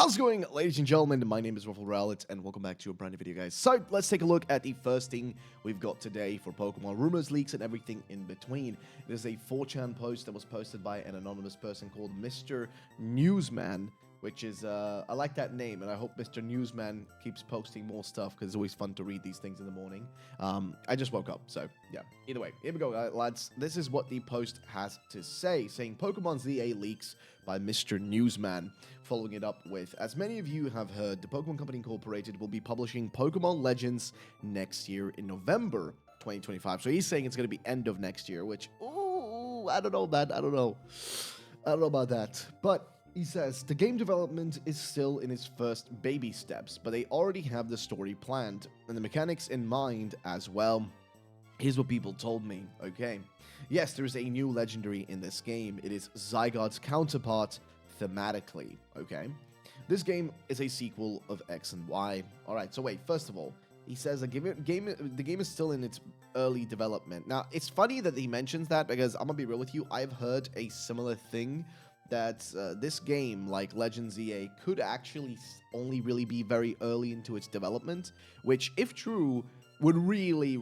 How's it going, ladies and gentlemen? My name is Ruffle Rowlett, and welcome back to a brand new video, guys. So, let's take a look at the first thing we've got today for Pokemon rumors, leaks, and everything in between. It is a 4chan post that was posted by an anonymous person called Mr. Newsman, which is, I like that name, and I hope Mr. Newsman keeps posting more stuff, because it's always fun to read these things in the morning. I just woke up, so, yeah. Either way, here we go, lads. This is what the post has to say, saying Pokemon ZA leaks by Mr. Newsman. Following it up with, as many of you have heard, the Pokemon Company Incorporated will be publishing Pokemon Legends next year in November 2025. So he's saying it's going to be end of next year, which, ooh, I don't know, man. I don't know about that. But he says, the game development is still in its first baby steps, but they already have the story planned and the mechanics in mind as well. Here's what people told me, okay? Yes, there is a new legendary in this game. It is Zygarde's counterpart thematically, okay? This game is a sequel of X and Y. Alright, so wait, first of all, he says the game is still in its early development. Now, it's funny that he mentions that because I'm gonna be real with you, I've heard a similar thing that this game, like Legends ZA, could actually only really be very early into its development, which, if true, would really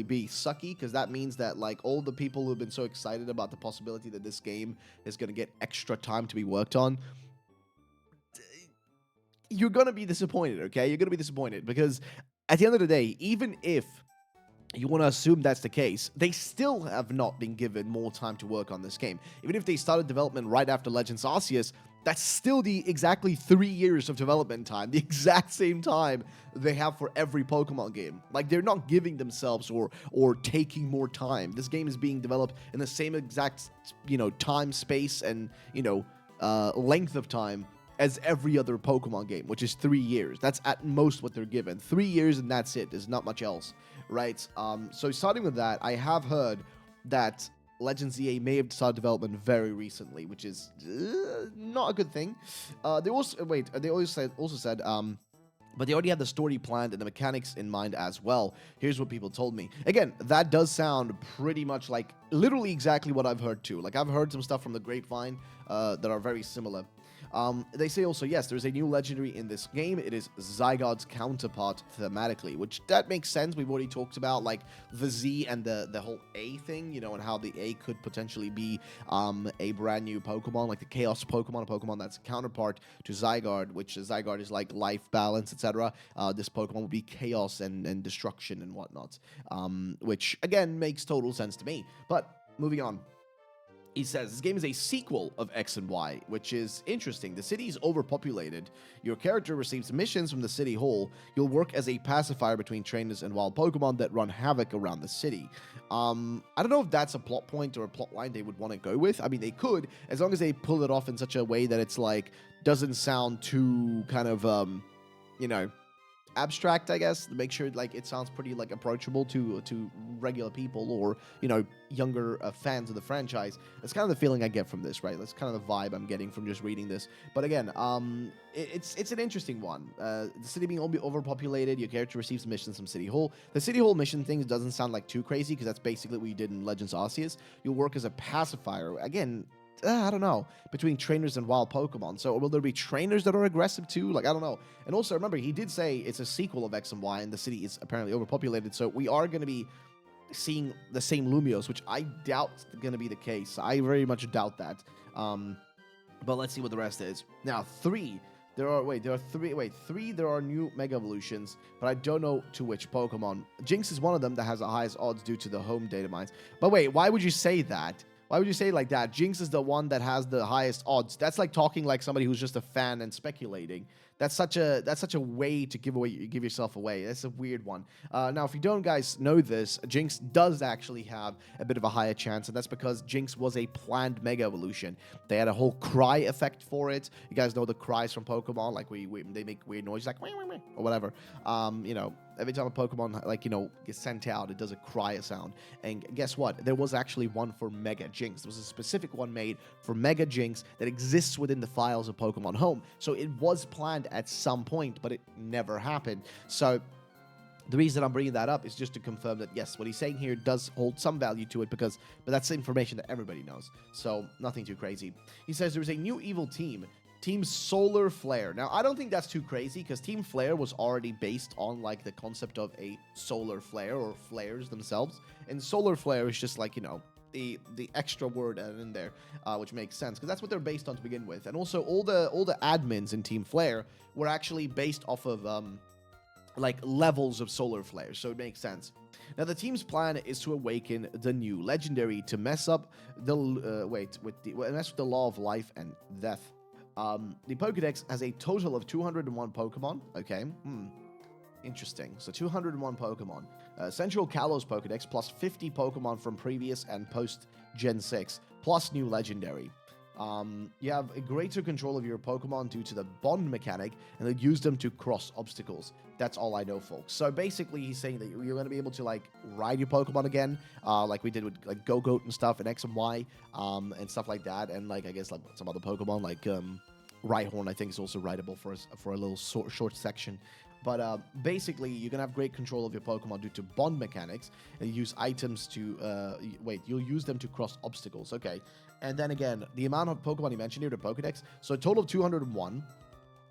be sucky, because that means that, like, all the people who've been so excited about the possibility that this game is going to get extra time to be worked on, you're going to be disappointed, okay? You're going to be disappointed, because at the end of the day, even if you want to assume that's the case, they still have not been given more time to work on this game. Even if they started development right after Legends Arceus, that's still the exactly 3 years of development time, the exact same time they have for every Pokemon game. Like, they're not giving themselves or taking more time. This game is being developed in the same exact, time, space, and, length of time as every other Pokemon game, which is 3 years. That's at most what they're given. 3 years and that's it. There's not much else, right? So starting with that, I have heard that Legends ZA may have started development very recently, which is not a good thing. They also said, but they already had the story planned and the mechanics in mind as well. Here's what people told me. Again, that does sound pretty much like literally exactly what I've heard too. Like, I've heard some stuff from the grapevine that are very similar. They say also, yes, there's a new legendary in this game. It is Zygarde's counterpart thematically, which that makes sense. We've already talked about, like, the Z and the whole A thing, and how the A could potentially be a brand new Pokemon, like the Chaos Pokemon, a Pokemon that's a counterpart to Zygarde, which Zygarde is like life balance, etc. This Pokemon would be chaos and destruction and whatnot, which, again, makes total sense to me. But moving on. He says, this game is a sequel of X and Y, which is interesting. The city is overpopulated. Your character receives missions from the city hall. You'll work as a pacifier between trainers and wild Pokemon that run havoc around the city. I don't know if that's a plot point or a plot line they would want to go with. I mean, they could, as long as they pull it off in such a way that it's, like, doesn't sound too kind of, abstract, I guess, to make sure, like, it sounds pretty, like, approachable to regular people or, younger fans of the franchise. That's kind of the feeling I get from this, right? That's kind of the vibe I'm getting from just reading this. But again, it's an interesting one. The city being overpopulated, your character receives missions from City Hall. The City Hall mission thing doesn't sound like too crazy, because that's basically what you did in Legends Arceus. You'll work as a pacifier. Again, I don't know, between trainers and wild Pokemon. So will there be trainers that are aggressive too? Like, I don't know. And also, remember, he did say it's a sequel of X and Y, and the city is apparently overpopulated. So we are going to be seeing the same Lumios, which I doubt is going to be the case. I very much doubt that. But let's see what the rest is. Now, there are new Mega Evolutions, but I don't know to which Pokemon. Jinx is one of them that has the highest odds due to the home data mines. But wait, why would you say that? Why would you say it like that? Jinx is the one that has the highest odds. That's like talking like somebody who's just a fan and speculating. That's such a way to give yourself away. That's a weird one. Now, if you don't guys know this, Jinx does actually have a bit of a higher chance, and that's because Jinx was a planned Mega Evolution. They had a whole cry effect for it. You guys know the cries from Pokemon, like they make weird noises, like or whatever. Every time a Pokemon, gets sent out, it does a cry sound. And guess what? There was actually one for Mega Jinx. There was a specific one made for Mega Jinx that exists within the files of Pokemon Home. So it was planned at some point, but it never happened. So the reason I'm bringing that up is just to confirm that, yes, what he's saying here does hold some value to it, but that's information that everybody knows. So nothing too crazy. He says there's a new evil team Team Solar Flare. Now, I don't think that's too crazy because Team Flare was already based on like the concept of a solar flare or flares themselves. And Solar Flare is just like, you know, the extra word in there, which makes sense because that's what they're based on to begin with. And also all the admins in Team Flare were actually based off of like levels of solar flares, so it makes sense. Now the team's plan is to awaken the new legendary to mess up the mess with the law of life and death. The Pokédex has a total of 201 Pokemon. Okay, interesting. So 201 Pokemon. Central Kalos Pokédex plus 50 Pokemon from previous and post Gen 6 plus new legendary. You have a greater control of your Pokemon due to the bond mechanic, and then use them to cross obstacles. That's all I know, folks. So basically, he's saying that you're going to be able to like ride your Pokemon again, like we did with like Go-Goat and stuff, and X and Y, and stuff like that, and like I guess like some other Pokemon like Rhyhorn, I think is also rideable for a little short section. But basically, you're going to have great control of your Pokemon due to bond mechanics, and use items to, you'll use them to cross obstacles. Okay. And then again, the amount of Pokemon you mentioned here, the Pokedex, so a total of 201,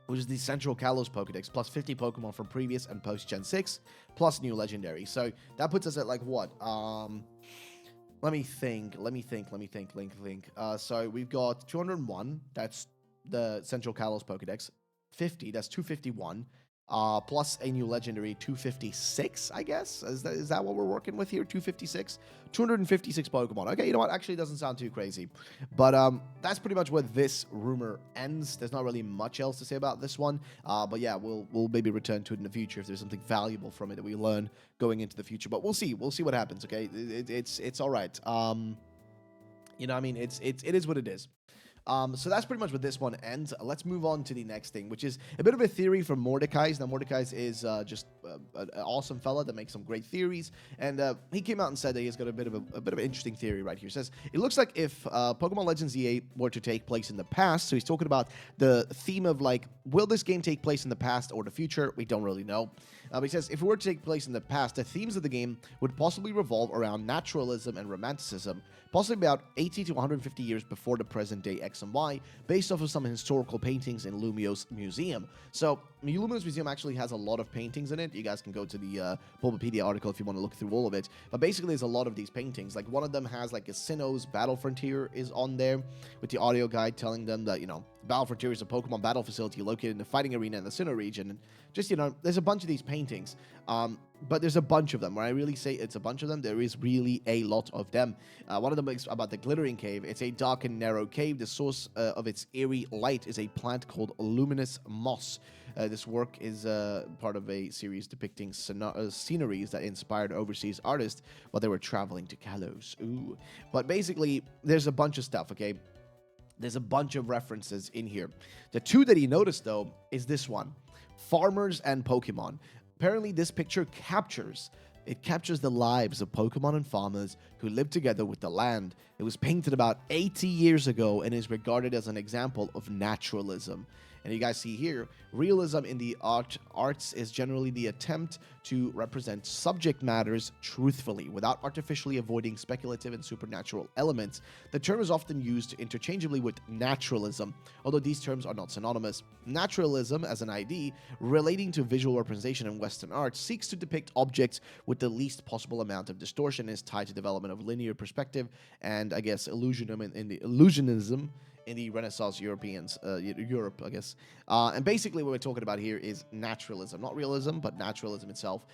which is the Central Kalos Pokedex, plus 50 Pokemon from previous and post Gen 6, plus new legendary. So that puts us at like what? Let me think. So we've got 201, that's the Central Kalos Pokedex. 50, that's 251. Plus a new legendary 256, I guess. Is that what we're working with here? 256? 256 Pokemon. Okay, you know what? Actually, it doesn't sound too crazy. But that's pretty much where this rumor ends. There's not really much else to say about this one. But yeah, we'll maybe return to it in the future if there's something valuable from it that we learn going into the future. But we'll see. We'll see what happens, okay? It's all right. You know, I mean, it is what it is. So that's pretty much what this one ends. Let's move on to the next thing, which is a bit of a theory from Mordekai's. Now, Mordekai's is just an awesome fella that makes some great theories, and he came out and said that he's got a bit of an interesting theory right here. He says it looks like if Pokemon Legends ZA were to take place in the past, so he's talking about the theme of like, will this game take place in the past or the future? We don't really know. But he says if it were to take place in the past, the themes of the game would possibly revolve around naturalism and romanticism, possibly about 80 to 150 years before the present day X and Y, based off of some historical paintings in Lumio's museum. So Lumio's museum actually has a lot of paintings in it. You guys can go to the Bulbapedia article if you want to look through all of it. But basically, there's a lot of these paintings. Like one of them has like a Sinnoh's Battle Frontier is on there with the audio guide telling them that, you know, Battle Frontier is a Pokemon battle facility located in the fighting arena in the Sinnoh region. And just, you know, there's a bunch of these paintings. But there's a bunch of them. When I really say it's a bunch of them, there is really a lot of them. One of them is about the Glittering Cave. It's a dark and narrow cave. The source of its eerie light is a plant called luminous moss. This work is part of a series depicting sceneries that inspired overseas artists while they were traveling to Kalos. Ooh. But basically, there's a bunch of stuff, okay? There's a bunch of references in here. The two that he noticed, though, is this one. Farmers and Pokemon. Apparently, this picture captures the lives of Pokemon and farmers who live together with the land. It was painted about 80 years ago and is regarded as an example of naturalism. And you guys see here, realism in the arts is generally the attempt to represent subject matters truthfully without artificially avoiding speculative and supernatural elements. The term is often used interchangeably with naturalism, although these terms are not synonymous. Naturalism, as an idea relating to visual representation in Western art, seeks to depict objects with the least possible amount of distortion and is tied to development of linear perspective and, I guess, illusionism in the Renaissance Europe, I guess. And basically what we're talking about here is naturalism. Not realism, but naturalism itself,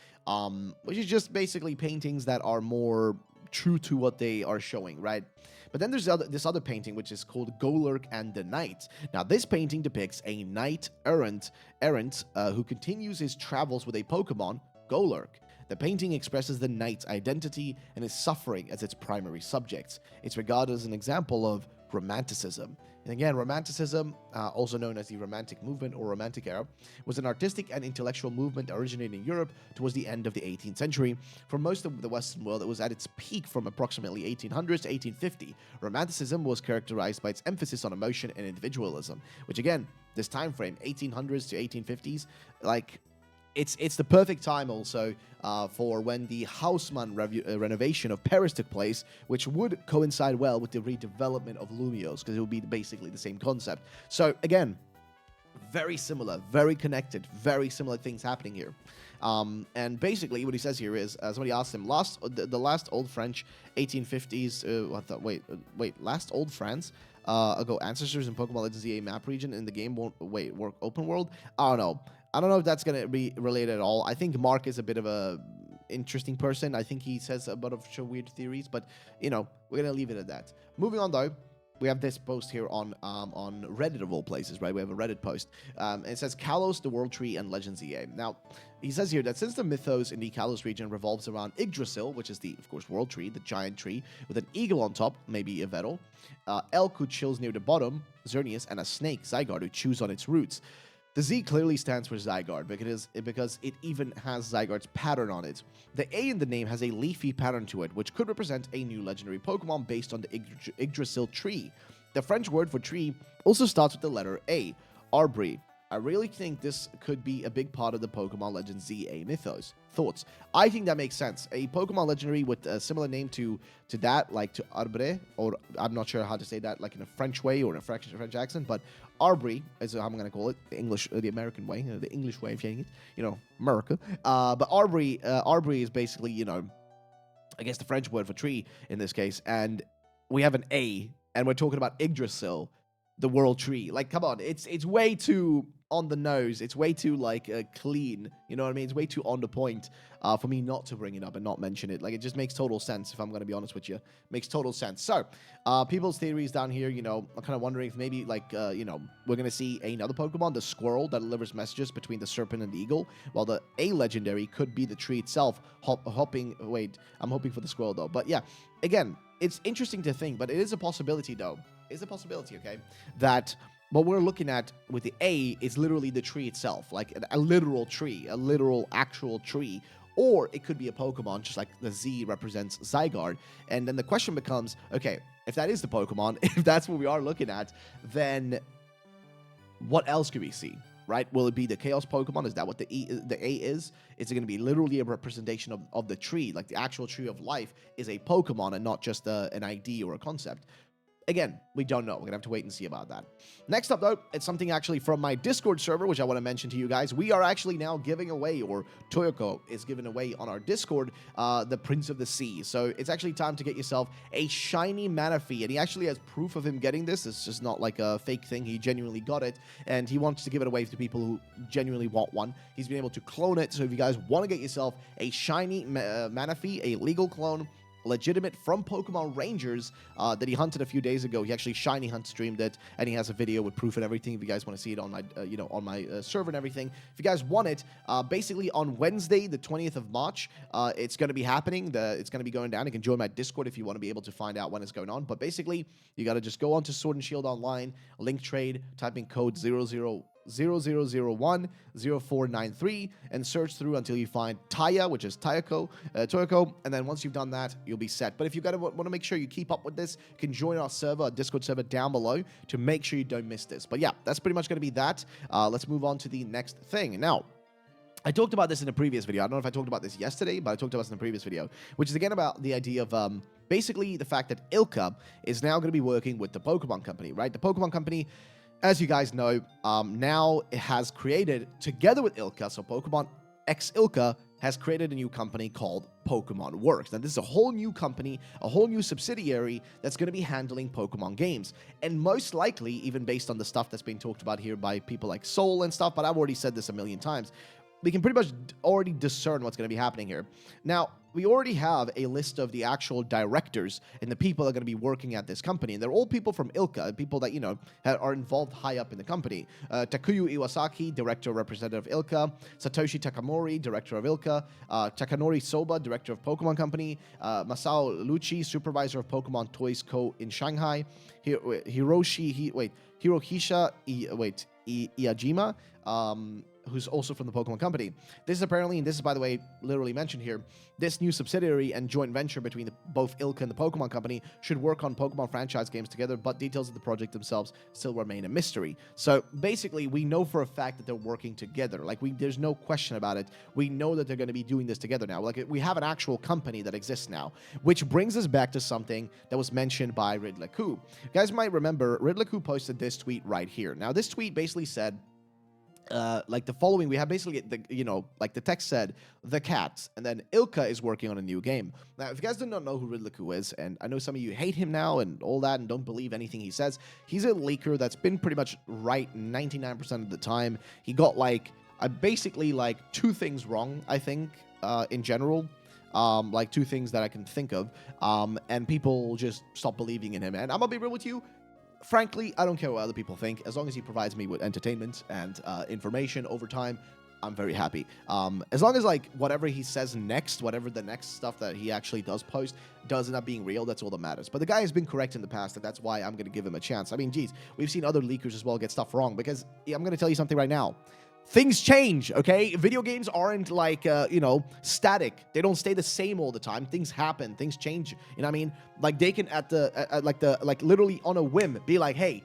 which is just basically paintings that are more true to what they are showing, right? But then there's this other painting, which is called Golurk and the Knight. Now, this painting depicts a knight errant who continues his travels with a Pokemon, Golurk. The painting expresses the knight's identity and his suffering as its primary subjects. It's regarded as an example of romanticism. And again, romanticism, also known as the Romantic Movement or Romantic Era, was an artistic and intellectual movement originating in Europe towards the end of the 18th century. For most of the Western world, it was at its peak from approximately 1800s to 1850. Romanticism was characterized by its emphasis on emotion and individualism, which again, this time frame, 1800s to 1850s, like, it's the perfect time also for when the Haussmann renovation of Paris took place, which would coincide well with the redevelopment of Lumios, because it would be basically the same concept. So again, Very similar, very connected, very similar things happening here. And basically, what he says here is, somebody asked him, the last Old French 1850s, last Old France ago ancestors in Pokemon Legends ZA map region in the game won't work open world. I don't know. I don't know if that's gonna be related at all. I think Mark is a bit of a interesting person. I think he says a bunch of weird theories, but you know, we're gonna leave it at that. Moving on though. We have this post here on Reddit of all places, right? We have a Reddit post. And it says KALOS, the World Tree, and Legends ZA. Now, he says here that since the mythos in the KALOS region revolves around Yggdrasil, which is the, of course, World Tree, the giant tree, with an eagle on top, maybe a Vettel, elk who chills near the bottom, Xerneas, and a snake, Zygarde, who chews on its roots. The Z clearly stands for Zygarde because it even has Zygarde's pattern on it. The A in the name has a leafy pattern to it, which could represent a new legendary Pokemon based on the Yggdrasil tree. The French word for tree also starts with the letter A, arbre. I really think this could be a big part of the Pokemon Legends ZA mythos. Thoughts? I think that makes sense. A Pokemon legendary with a similar name to that, like to arbre, or I'm not sure how to say that, like in a French way or in a French accent, but arbre is how I'm going to call it, the American way, the English way of saying it, you know, America. But arbre is basically, you know, I guess the French word for tree in this case, and we have an A, and we're talking about Yggdrasil, the World Tree. Like, come on, it's way too on the nose. It's way too like clean. You know what I mean? It's way too on the point for me not to bring it up and not mention it. Like, it just makes total sense. If I'm gonna be honest with you, makes total sense. So, people's theories down here. You know, I'm kind of wondering if maybe like you know, we're gonna see another Pokemon, the squirrel, that delivers messages between the serpent and the eagle, while the A legendary could be the tree itself. Wait, I'm hoping for the squirrel though. But yeah, again, it's interesting to think, but it is a possibility though. It's a possibility, okay, that what we're looking at with the A is literally the tree itself, like a literal tree, a literal actual tree, or it could be a Pokemon, just like the Z represents Zygarde. And then the question becomes, okay, if that is the Pokemon, if that's what we are looking at, then what else could we see? Right? Will it be the Chaos Pokemon? Is that what the A is? Is it going to be literally a representation of the tree, like the actual tree of life is a Pokemon and not just an ID or a concept? Again, we don't know. We're going to have to wait and see about that. Next up, though, it's something actually from my Discord server, which I want to mention to you guys. We are actually now giving away, or Toyoko is giving away on our Discord, the Prince of the Sea. So it's actually time to get yourself a shiny Manaphy. And he actually has proof of him getting this. It's just not like a fake thing. He genuinely got it. And he wants to give it away to people who genuinely want one. He's been able to clone it. So if you guys want to get yourself a shiny Manaphy, a legal clone, legitimate from Pokemon Rangers that he hunted a few days ago. He actually shiny hunt streamed it, and he has a video with proof and everything. If you guys want to see it on my, on my server and everything. If you guys want it, basically on Wednesday, the 20th of March, it's going to be happening. It's going to be going down. You can join my Discord if you want to be able to find out when it's going on. But basically, you got to just go on to Sword and Shield Online, link trade, type in code 00010493 and search through until you find Taya, which is Toyoko, and then once you've done that, you'll be set. But if you want to make sure you keep up with this, you can join our server, our Discord server down below to make sure you don't miss this. But yeah, that's pretty much going to be that. Let's move on to the next thing. Now, I talked about this in a previous video. I don't know if I talked about this yesterday, but I talked about this in a previous video, which is again about the idea of basically the fact that Ilka is now going to be working with the Pokemon Company, right? The Pokemon Company, as you guys know, now it has created, together with Ilka, so Pokemon X Ilka has created a new company called Pokemon Works. Now, this is a whole new company, a whole new subsidiary that's going to be handling Pokemon games. And most likely, even based on the stuff that's been talked about here by people like Soul and stuff, but I've already said this a million times, we can pretty much already discern what's going to be happening here. Now, we already have a list of the actual directors and the people that are going to be working at this company. And they're all people from Ilka, people that, you know, are involved high up in the company. Takuyu Iwasaki, director representative of Ilka. Satoshi Takamori, director of Ilka. Takanori Soba, director of Pokemon Company. Masao Lucci, supervisor of Pokemon Toys Co. in Shanghai. Hirohisha Iajima, who's also from the Pokemon Company. This is apparently, and this is, by the way, literally mentioned here, this new subsidiary and joint venture between both Ilka and the Pokemon Company should work on Pokemon franchise games together, but details of the project themselves still remain a mystery. So basically, we know for a fact that they're working together. Like, there's no question about it. We know that they're going to be doing this together now. Like, we have an actual company that exists now, which brings us back to something that was mentioned by Ridley Koo. You guys might remember, Ridley Koo posted this tweet right here. Now, this tweet basically said, like the following, we have basically like the text said, the cat, and then Ilka is working on a new game. Now, if you guys do not know who Riddler is, and I know some of you hate him now and all that and don't believe anything he says, he's a leaker that's been pretty much right 99% of the time. He got like basically like 2 things wrong, I think, in general. Like 2 things that I can think of, and people just stop believing in him. And I'm gonna be real with you. Frankly, I don't care what other people think. As long as he provides me with entertainment and information over time, I'm very happy. As long as, like, whatever he says next, whatever the next stuff that he actually does post does end up being real, that's all that matters. But the guy has been correct in the past, and that's why I'm going to give him a chance. I mean, geez, we've seen other leakers as well get stuff wrong, because I'm going to tell you something right now. Things change, okay? Video games aren't like, static. They don't stay the same all the time. Things happen. Things change. You know what I mean? Like, they can, like, literally on a whim, be like, hey,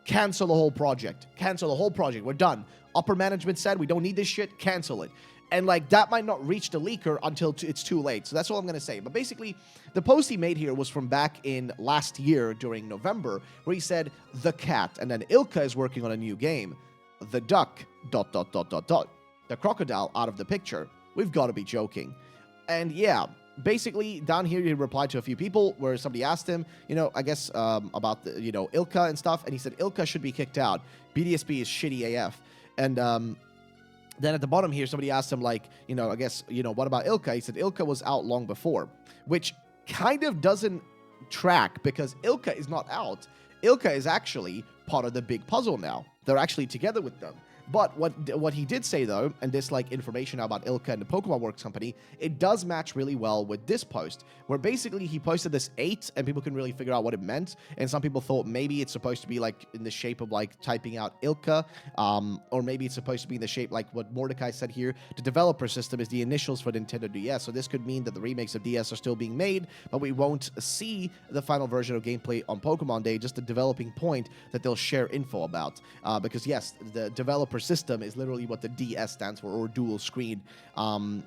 cancel the whole project. Cancel the whole project. We're done. Upper management said, we don't need this shit. Cancel it. And, like, that might not reach the leaker until it's too late. So that's all I'm going to say. But basically, the post he made here was from back in last year during November, where he said, the cat, and then Ilka is working on a new game. The duck, ... The crocodile out of the picture. We've got to be joking. And yeah, basically down here he replied to a few people where somebody asked him, I guess about the, Ilka and stuff, and he said Ilka should be kicked out. BDSP is shitty AF. And then at the bottom here somebody asked him, like, I guess, what about Ilka? He said Ilka was out long before, which kind of doesn't track because Ilka is not out. Ilka is actually part of the big puzzle now. They're actually together with them. But what he did say, though, and this, like, information about Ilka and the Pokemon Works company, it does match really well with this post, where basically he posted this 8, and people couldn't really figure out what it meant, and some people thought maybe it's supposed to be, like, in the shape of, like, typing out Ilka, or maybe it's supposed to be in the shape, like what Mordecai said here, the developer system is the initials for Nintendo DS, so this could mean that the remakes of DS are still being made, but we won't see the final version of gameplay on Pokemon Day, just a developing point that they'll share info about, because, yes, the developer system is literally what the DS stands for, or dual screen,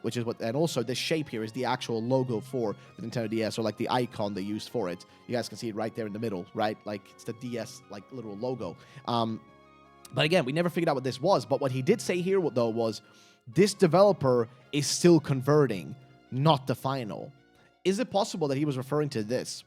which is what, and also the shape here is the actual logo for the Nintendo DS, or like the icon they used for it. You guys can see it right there in the middle, right? Like it's the DS, like literal logo. But again, we never figured out what this was. But what he did say here, though, was this developer is still converting, not the final. Is it possible that he was referring to this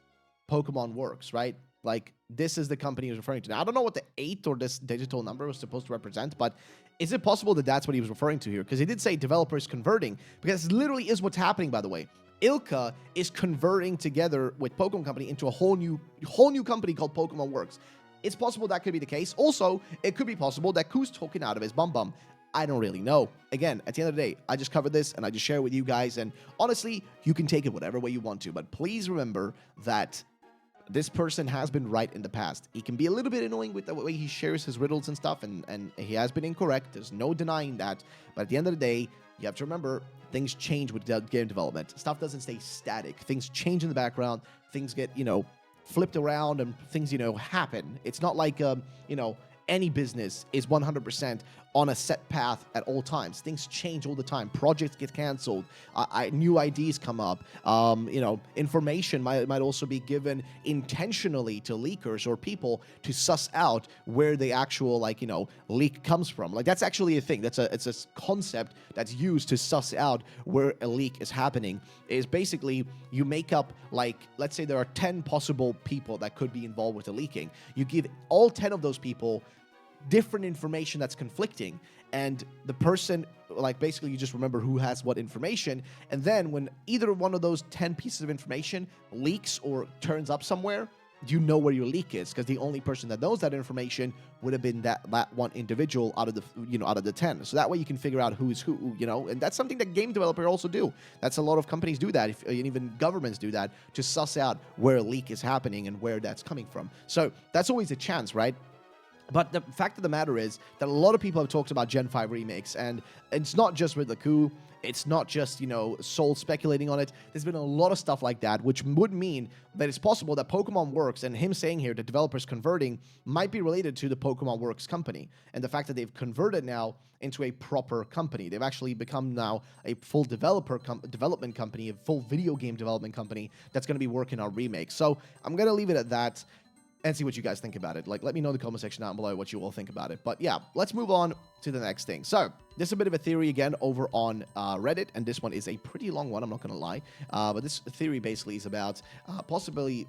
Pokemon Works, right? Like, this is the company he was referring to. Now, I don't know what the 8 or this digital number was supposed to represent, but is it possible that that's what he was referring to here? Because he did say developers converting, because this literally is what's happening, by the way. Ilka is converting together with Pokemon Company into a whole new company called Pokemon Works. It's possible that could be the case. Also, it could be possible that Ku's talking out of his bum. I don't really know. Again, at the end of the day, I just covered this and I just share it with you guys. And honestly, you can take it whatever way you want to. But please remember that this person has been right in the past. He can be a little bit annoying with the way he shares his riddles and stuff, and he has been incorrect. There's no denying that. But at the end of the day, you have to remember, things change with game development. Stuff doesn't stay static. Things change in the background. Things get, flipped around, and things, happen. It's not like, any business is 100% on a set path at all times. Things change all the time. Projects get canceled. New ideas come up. Information might also be given intentionally to leakers or people to suss out where the actual, leak comes from. Like, that's actually a thing. It's a concept that's used to suss out where a leak is happening. Is basically you make up, like, let's say there are 10 possible people that could be involved with the leaking. You give all 10 of those people different information that's conflicting, and the person, like, basically you just remember who has what information, and then when either one of those 10 pieces of information leaks or turns up somewhere, you know where your leak is, because the only person that knows that information would have been that one individual out of the 10. So that way you can figure out who's who, and that's something that game developers also do. That's a lot of companies do that, and even governments do that, to suss out where a leak is happening and where that's coming from. So that's always a chance, right? But the fact of the matter is that a lot of people have talked about Gen 5 remakes, and it's not just with the coup, it's not just, Soul speculating on it. There's been a lot of stuff like that, which would mean that it's possible that Pokemon Works, and him saying here that developers converting, might be related to the Pokemon Works company, and the fact that they've converted now into a proper company. They've actually become now a full development company, a full video game development company that's going to be working on remakes. So I'm going to leave it at that. and see what you guys think about it. Like, let me know in the comment section down below what you all think about it. But yeah, let's move on to the next thing. So, this is a bit of a theory again over on Reddit, and this one is a pretty long one, I'm not going to lie. But this theory basically is about possibly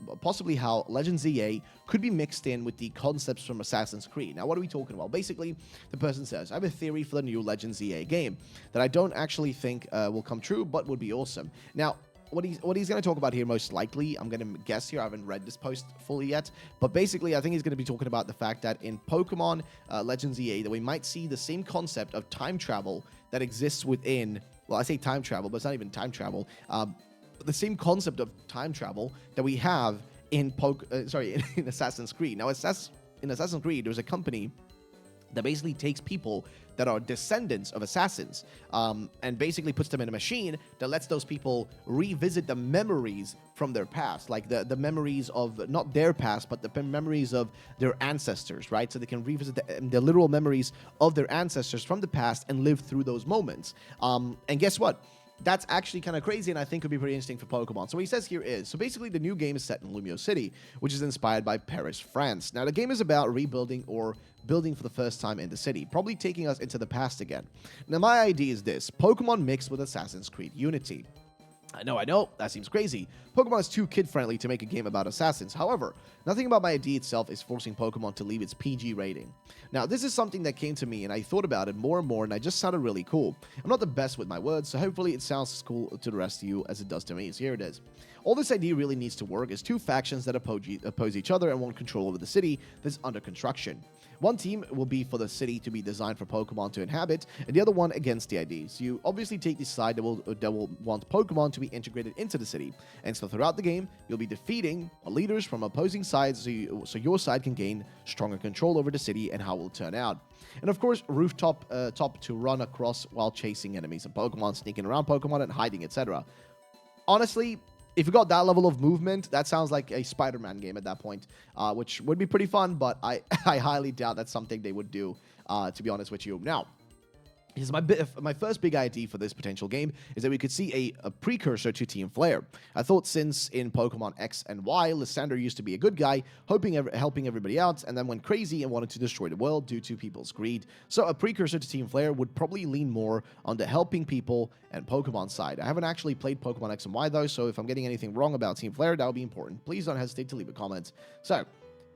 how Legends ZA could be mixed in with the concepts from Assassin's Creed. Now, what are we talking about? Basically, the person says, I have a theory for the new Legends ZA game that I don't actually think will come true, but would be awesome. Now, what he's going to talk about here, most likely, I'm going to guess here, I haven't read this post fully yet, but basically, I think he's going to be talking about the fact that in Pokemon Legends ZA, that we might see the same concept of time travel that exists within, well, I say time travel, but it's not even time travel, the same concept of time travel that we have in in Assassin's Creed. Now, in Assassin's Creed, there's a company that basically takes people that are descendants of assassins and basically puts them in a machine that lets those people revisit the memories from their past, like the memories of not their past, but the memories of their ancestors, right? So they can revisit the literal memories of their ancestors from the past and live through those moments. And guess what? That's actually kind of crazy, and I think could be pretty interesting for Pokemon. So what he says here is, so basically the new game is set in Lumio City, which is inspired by Paris, France. Now, the game is about rebuilding or building for the first time in the city, probably taking us into the past again. Now, my idea is this: Pokemon mixed with Assassin's Creed Unity. I know, that seems crazy. Pokemon is too kid-friendly to make a game about assassins. However, nothing about my idea itself is forcing Pokemon to leave its PG rating. Now, this is something that came to me, and I thought about it more and more, and I just sounded really cool. I'm not the best with my words, so hopefully it sounds as cool to the rest of you as it does to me. So here it is. All this idea really needs to work is two factions that oppose each other and want control over the city that's under construction. One team will be for the city to be designed for Pokemon to inhabit, and the other one against the idea. So you obviously take the side that will want Pokemon to be integrated into the city. And so throughout the game, you'll be defeating leaders from opposing sides so your side can gain stronger control over the city and how it will turn out. And of course, rooftop top to run across while chasing enemies and Pokemon, sneaking around Pokemon and hiding, etc. Honestly, if you got that level of movement, that sounds like a Spider-Man game at that point, which would be pretty fun, but I highly doubt that's something they would do, to be honest with you. Now, here's my first big idea for this potential game is that we could see a precursor to Team Flare. I thought since in Pokemon X and Y, Lysandre used to be a good guy, helping everybody out, and then went crazy and wanted to destroy the world due to people's greed. So a precursor to Team Flare would probably lean more on the helping people and Pokemon side. I haven't actually played Pokemon X and Y though, so if I'm getting anything wrong about Team Flare, that would be important. Please don't hesitate to leave a comment. So,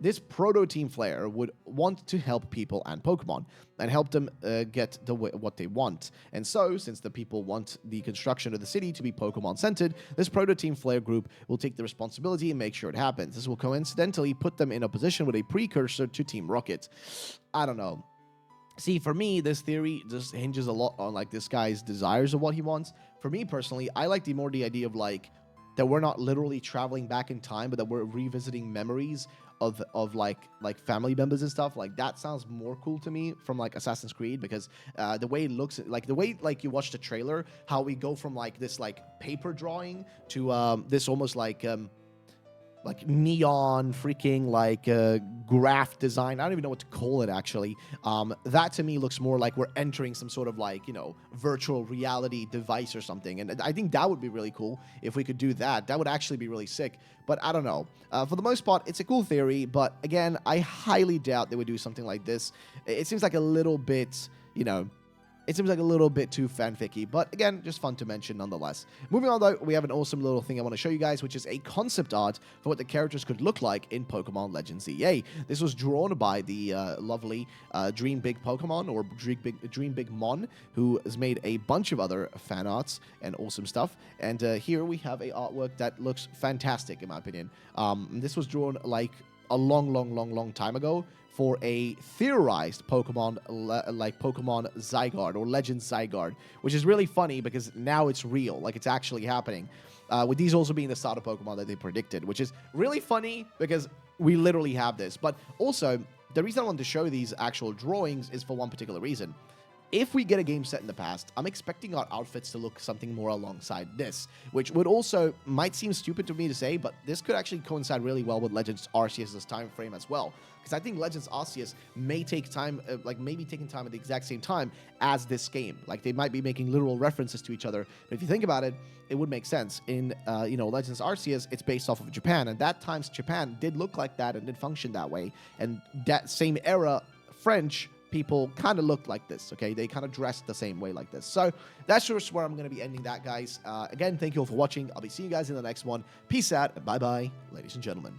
this proto-Team Flare would want to help people and Pokemon, and help them get what they want. And so, since the people want the construction of the city to be Pokemon-centered, this proto-Team Flare group will take the responsibility and make sure it happens. This will coincidentally put them in a position with a precursor to Team Rocket. I don't know. See, for me, this theory just hinges a lot on, like, this guy's desires of what he wants. For me, personally, I like the idea of, like, that we're not literally traveling back in time, but that we're revisiting memories of like family members and stuff. Like, that sounds more cool to me from, like, Assassin's Creed, because the way it looks, like, the way, like, you watch the trailer, how we go from, like, this, like, paper drawing to this almost like neon freaking like graph design. I don't even know what to call it, actually. That to me looks more like we're entering some sort of, like, you know, virtual reality device or something. And I think that would be really cool if we could do that. That would actually be really sick. But I don't know. For the most part, it's a cool theory. But again, I highly doubt they would do something like this. It seems like a little bit, you know, it seems like a little bit too fanficky, but again, just fun to mention nonetheless. Moving on though, we have an awesome little thing I want to show you guys, which is a concept art for what the characters could look like in Pokemon Legends ZA. This was drawn by the lovely Dream Big Pokemon, or Dream Big Mon, who has made a bunch of other fan arts and awesome stuff. And here we have a artwork that looks fantastic, in my opinion. This was drawn like a long time ago for a theorized Pokemon, like Pokemon Zygarde or Legends Zygarde, which is really funny because now it's real, like it's actually happening. With these also being the starter Pokemon that they predicted, which is really funny because we literally have this. But also, the reason I wanted to show these actual drawings is for one particular reason. if we get a game set in the past, I'm expecting our outfits to look something more alongside this, which would also, might seem stupid to me to say, but this could actually coincide really well with Legends Arceus's time frame as well. Because I think Legends Arceus may take time, maybe taking time at the exact same time as this game. Like, they might be making literal references to each other. But if you think about it, it would make sense. In, Legends Arceus, it's based off of Japan. And that times Japan did look like that and did function that way. And that same era, French people kind of looked like this, okay? They kind of dressed the same way like this. So that's just where I'm going to be ending that, guys. Again, thank you all for watching. I'll be seeing you guys in the next one. Peace out, and bye-bye, ladies and gentlemen.